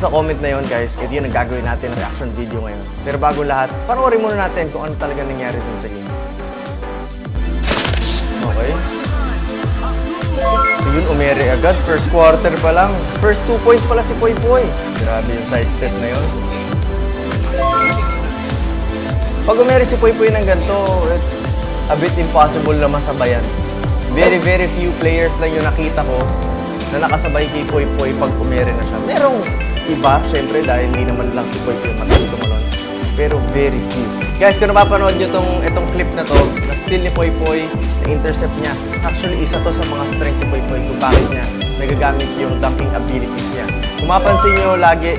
Sa comment na yon guys, ito yung gagawin natin reaction video ngayon. Pero bago lahat, panoorin muna natin kung ano talaga nangyari dun sa game. Okay. Yun, umere agad. First quarter pa lang. First 2 points pala si Poy Poy. Grabe yung sidestep na yun. Pag umere si Poy Poy ng ganito, it's a bit impossible na masabayan. Very few players lang yung nakita ko na nakasabay kay Poy Poy pag umere na siya. Merong iba, syempre, dahil hindi naman lang si Poy Poy matagal tumalon. Pero very few. Guys, kung napapanood nyo itong clip na to, na steal ni Poy Poy, na-intercept niya. Actually, isa to sa mga strengths ni Poy Poy kung bakit niya nagagamit yung dunking abilities niya. Kung mapansin nyo lagi,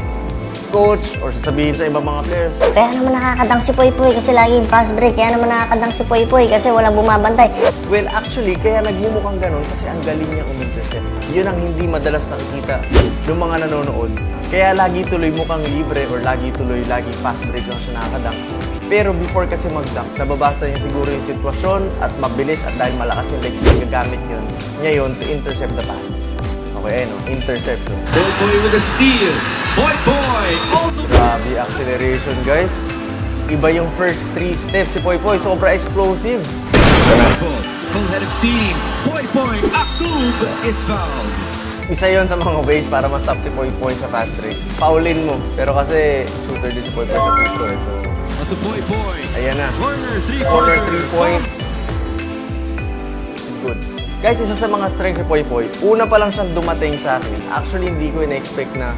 coach, or sasabihin sa ibang mga players, kaya naman nakakadang si Poy Poy kasi laging fast break. Kaya naman nakakadang si Poy Poy kasi walang bumabantay. well, actually, kaya nagmumukhang ganun kasi ang galing niya umintercept. Yun ang hindi madalas nakikita ng mga nanonood. Kaya lagi tuloy mukhang libre or lagi fast break lang siya nakakadang. Pero before kasi mag-dunk, nababasa niya siguro yung sitwasyon at mabilis at dahil malakas yung legs niya, gagamit yun. Ngayon, to intercept the pass. Okay, ayun, intercept. Poy Poy with a steal. Poy Poy! Grabe, acceleration guys. Iba yung first 3 steps si Poy Poy, sobra explosive. Full head of steam. Poy Poy Aktub is fouled. Isa yon sa mga ways para ma-stop si Poy Poy sa fast break. Foulin mo. Pero kasi shooter din si Poy Poy sa free throw. So, On to Poy Poy. ayan na. Corner 3 Corner 3 point. Good. Guys, isa sa mga strengths si Poy Poy, una pa lang siyang dumating sa akin. Actually, hindi ko ina-expect na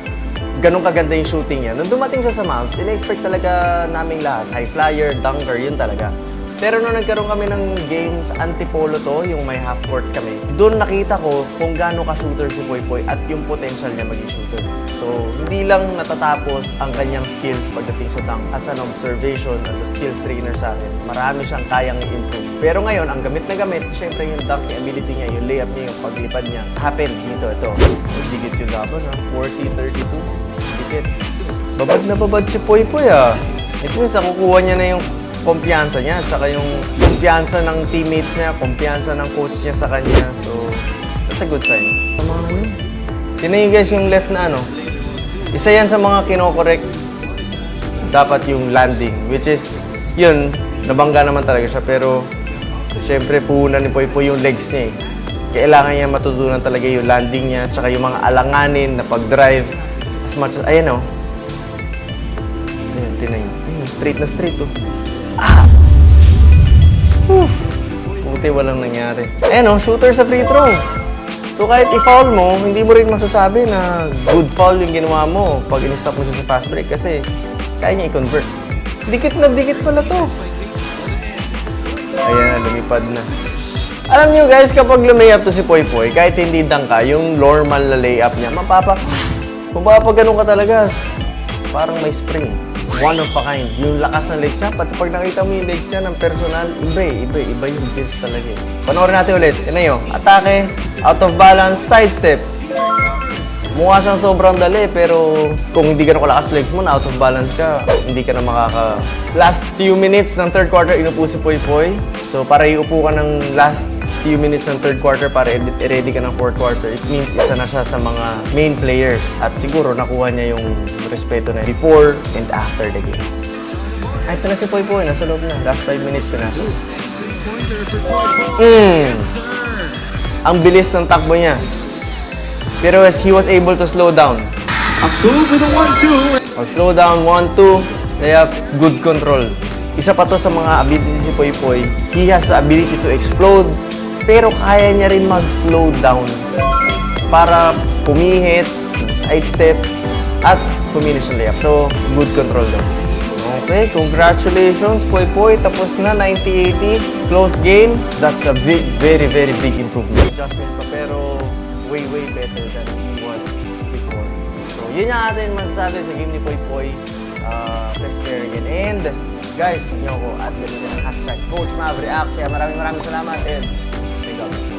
ganun kaganda yung shooting niya. Nung dumating siya sa Mavs, ina-expect talaga naming lahat. High flyer, dunker, yun talaga. Pero nung nagkaroon kami ng games, antipolo to, yung may half court kami, doon nakita ko kung gaano ka-shooter si Poy Poy at yung potential niya maging shooter. So, hindi lang natatapos ang kanyang skills pagdating sa dunk. As an observation, as a skills trainer sa akin, marami siyang kayang i-improve. Pero ngayon, ang gamit na gamit, syempre yung dunking ability niya, yung layup niya, yung paglipad niya. Happen dito, ito. Digit yung laban, ha? 40-32. Digit. Babad na babad si Poy Poy, ha? It means, kukuha niya na yung kumpiyansa niya, at saka yung kumpiyansa ng teammates niya, kumpiyansa ng coach niya sa kanya. So, that's a good sign. Sa mga ano, tingnan guys yung left na ano. Isa yan sa mga kinokorek dapat yung landing, which is, yun, nabangga naman talaga siya, pero syempre puhunan ni Poy Poy yung legs niya eh. Kailangan niya matutunan talaga yung landing niya, at saka yung mga alanganin na pag-drive. As much as, ayan o. Ayan, tingnan nyo. Straight na straight o. Ah! Buti walang nangyari. Ayan o, shooter sa free throw. So kahit i-foul mo, hindi mo rin masasabi na good foul yung ginawa mo pag in-stop mo siya sa fast break kasi kaya niya i-convert. Dikit na dikit pala to. Ayan na, lumipad na. Alam niyo guys, kapag lumayup to si Poy Poy, kahit hindi dunk ka, yung normal na layup niya, kung ganun ka talaga, parang may spring. One of a kind. Yung lakas ng legs niya, pati pag nakita mo yung legs niya ng personal, iba yung build talaga eh. Panoorin natin ulit. Tignan nyo. Atake, out of balance, sidestep. Mukha siyang sobrang dali, pero kung hindi ka kalakas legs mo na out of balance ka, hindi ka na makaka... Last few minutes ng third quarter, inupo si Poy Poy. So para iupo ka ng last few minutes ng third quarter para i-ready ka ng fourth quarter, it means isa na siya sa mga main players. At siguro nakuha niya yung respeto na before and after the game. Ay, ito na si Poy Poy. Nasa loob na. Last 5 minutes ko na. Ang bilis ng takbo niya. Pero he was able to slow down. Aktub with a 1-2. Mag-slow down, 1-2. Kaya good control. Isa pa to sa mga ability si Poy Poy. He has the ability to explode, pero kaya niya rin mag-slow down para pumihit, sidestep, at finish ng layup. So, good control daw. Okay, congratulations, Poy Poy. Tapos na, 90-80. Close game. That's a very big improvement. Adjustments pa, pero way better than he was before. So, yun yung atin masasabi sa game ni Poy Poy. Let's play again. And, guys, nyo ko at gamitin ang hashtag Coach Mav Reacts. Kaya maraming salamat and God bless.